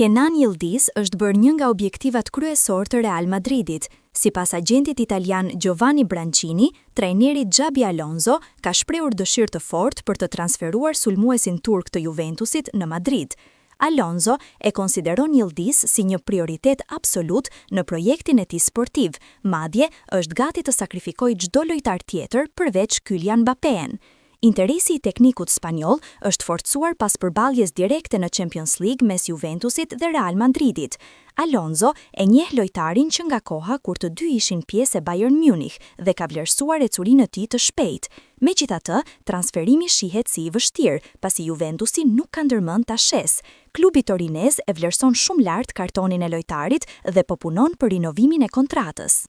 Kenan Yildiz është bërë një nga objektivat kryesor të Real Madridit. Sipas agentit italian Giovanni Brancini, trajneri Xabi Alonso ka shprehur dëshirë të fortë për të transferuar sulmuesin turk të Juventusit në Madrid. Alonso e konsideron Yildiz si një prioritet absolut në projektin e tij sportiv, madje është gati të sakrifikojë çdo lojtar tjetër përveç Kylian Mbappéen. Interesi i teknikut spanjoll është forcuar pas përballjes direkte në Champions League mes Juventusit dhe Real Madridit. Alonso e njeh lojtarin që nga koha kur të dy ishin pjesë e Bayern Munich dhe ka vlerësuar ecurinë e tij të shpejtë. Megjithatë, transferimi shihet si i vështirë, pasi Juventusi nuk ka ndërmend ta shes. Klubi torinez e vlerëson shumë lart kartonin e lojtarit dhe po punon për rinovimin e kontratës.